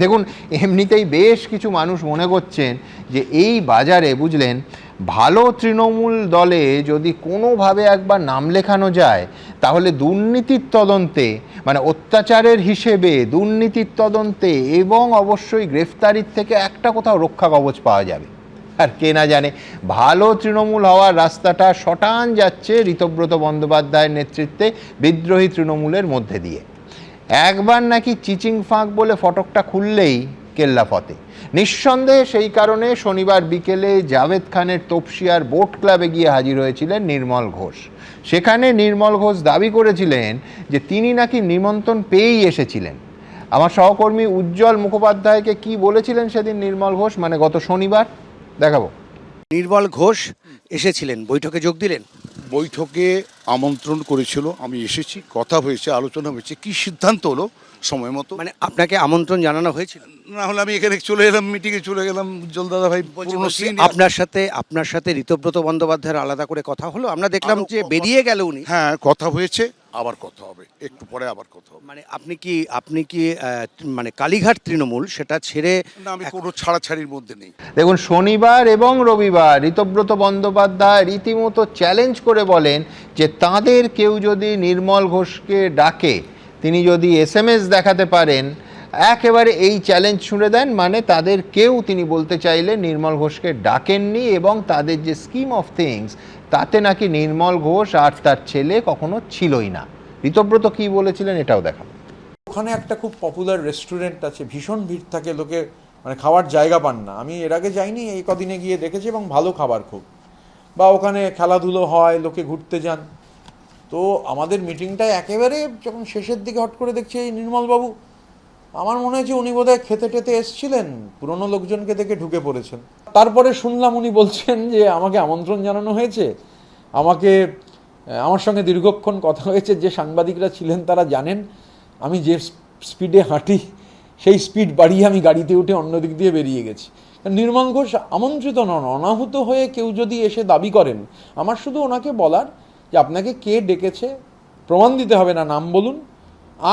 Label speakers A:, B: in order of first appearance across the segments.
A: দেখুন, এমনিতেই বেশ কিছু মানুষ মনে করছেন যে এই বাজারে বুঝলেন ভালো তৃণমূল দলে যদি কোনোভাবে একবার নাম লেখানো যায় তাহলে দুর্নীতির তদন্তে, মানে অত্যাচারের হিসেবে দুর্নীতির তদন্তে এবং অবশ্যই গ্রেফতারির থেকে একটা কোথাও রক্ষা কবচ পাওয়া যাবে। আর কে না জানে, ভালো তৃণমূল হওয়ার রাস্তাটা সটান যাচ্ছে ঋতব্রত বন্দ্যোপাধ্যায়ের নেতৃত্বে বিদ্রোহী তৃণমূলের মধ্যে দিয়ে। একবার নাকি চিচিং ফাঁক বলে ফটকটা খুললেই কেল্লা ফতে। নিঃসন্দেহে সেই কারণে শনিবার বিকেলে জাভেদ খানের তপসিয়ার বোট ক্লাবে গিয়ে হাজির হয়েছিলেন নির্মল ঘোষ। সেখানে নির্মল ঘোষ দাবি করেছিলেন যে তিনি নাকি নিমন্ত্রণ পেয়েই এসেছিলেন। আমার সহকর্মী উজ্জ্বল মুখোপাধ্যায়কে কি বলেছিলেন সেদিন নির্মল ঘোষ, মানে গত শনিবার, দেখাবো।
B: নির্মল ঘোষ এসেছিলেন, বৈঠকে যোগ দিলেন।
C: বৈঠকে আমন্ত্রণ করেছিল, আমি এসেছি, কথা হয়েছে, আলোচনা হয়েছে, কি সিদ্ধান্ত হলো সময় মতো।
B: মানে আপনাকে আমন্ত্রণ জানানো হয়েছিল?
C: না হলে আমি এখানে চলে এলাম, মিটিংয়ে চলে গেলাম। উজ্জ্বল দাদা ভাই
B: আপনার সাথে ঋতব্রত বন্দ্যোপাধ্যায়ের আলাদা করে কথা হলো? আমরা দেখলাম যে বেরিয়ে গেল উনি।
C: হ্যাঁ, কথা হয়েছে, আবার কথা হবে, একটু পরে আবার কথা হবে।
B: মানে আপনি কি মানে কালীঘাট তৃণমূল সেটা ছেড়ে?
C: না, আমি কোনো ছাড়াছাড়ির মধ্যে নেই।
A: দেখুন, শনিবার এবং রবিবার ঋতব্রত বন্দ্যোপাধ্যায় রীতিমতো চ্যালেঞ্জ করে বলেন যে তাদের কেউ যদি নির্মল ঘোষকে ডাকে, তিনি যদি SMS দেখাতে পারেন, একেবারে এই চ্যালেঞ্জ ছুঁড়ে দেন। মানে তাদের কেউ, তিনি বলতে চাইলেন, নির্মল ঘোষকে ডাকেননি এবং তাদের যে স্কিম অফ থিংস তাতে নাকি নির্মল ঘোষ আর তার ছেলে কখনো ছিলই না। ঋতব্রত কি বলেছিলেন এটাও দেখাবো।
D: ওখানে একটা খুব পপুলার রেস্টুরেন্ট আছে, ভীষণ ভিড় থাকে, লোকে মানে খাওয়ার জায়গা পান না। আমি এর আগে যাইনি, এই কদিনে গিয়ে দেখেছি এবং ভালো খাবার খুব। বা ওখানে খেলাধুলো হয়, লোকে ঘুরতে যান। তো আমাদের মিটিংটায় একেবারে যখন শেষের দিকে হট করে দেখছি এই নির্মলবাবু, আমার মনে হয়েছে উনি বোধহয় খেতে টেতে এসছিলেন, পুরনো লোকজনকে দেখে ঢুকে পড়েছেন। তারপরে শুনলাম উনি বলছেন যে আমাকে আমন্ত্রণ জানানো হয়েছে, আমার সঙ্গে দীর্ঘক্ষণ কথা হয়েছে। যে সাংবাদিকরা ছিলেন তারা জানেন আমি যে স্পিডে হাঁটি সেই স্পিড বাড়িয়ে আমি গাড়িতে উঠে অন্য দিক দিয়ে বেরিয়ে গেছি। নির্মল ঘোষ আমন্ত্রিত নন, অনাহুত হয়ে কেউ যদি এসে দাবি করেন, আমার শুধু ওনাকে বলার যে আপনাকে কে ডেকেছে প্রমাণ দিতে হবে না, নাম বলুন,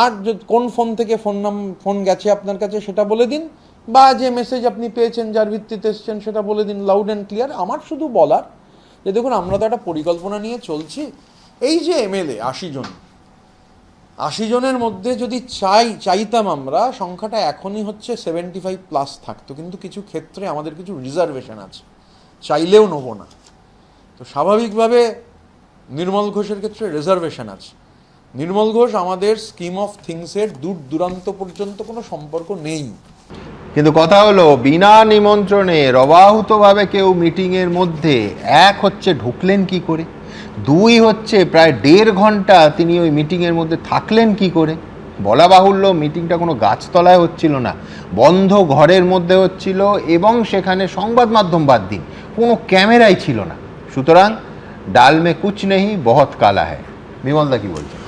D: আর কোন ফোন থেকে ফোন গেছে আপনার কাছে সেটা বলে দিন, বা যে মেসেজ আপনি পেয়েছেন যার ভিত্তিতে এসেছেন সেটা বলে দিন, লাউড অ্যান্ড ক্লিয়ার। আমার শুধু বলার যে দেখুন, আমরা তো একটা পরিকল্পনা নিয়ে চলছি। এই যে MLA 80 জনের মধ্যে যদি চাইতাম আমরা, সংখ্যাটা এখনই হচ্ছে 75+ থাকতো, কিন্তু কিছু ক্ষেত্রে আমাদের কিছু রিজার্ভেশন আছে, চাইলেও নেব না। তো স্বাভাবিকভাবে নির্মল ঘোষের ক্ষেত্রে রিজার্ভেশন আছে। নির্মল ঘোষ আমাদের স্কিম অফ থিংসের দূর দূরান্ত পর্যন্ত কোনো সম্পর্ক নেই।
A: কিন্তু কথা হলো, বিনা নিমন্ত্রণে অবাহুতভাবে কেউ মিটিংয়ের মধ্যে, এক হচ্ছে ঢুকলেন কি করে, দুই হচ্ছে প্রায় 1.5 ঘন্টা তিনি ওই মিটিংয়ের মধ্যে থাকলেন কি করে। বলা বাহুল্য, মিটিংটা কোনো গাছতলায় হচ্ছিল না, বন্ধ ঘরের মধ্যে হচ্ছিল, এবং সেখানে সংবাদ মাধ্যম বাদ দিন কোনো ক্যামেরাই ছিল না। সুতরাং ডাল মে কুচ নেই, বহুত কালা হ্যায়। বিমলদা কি বলছেন?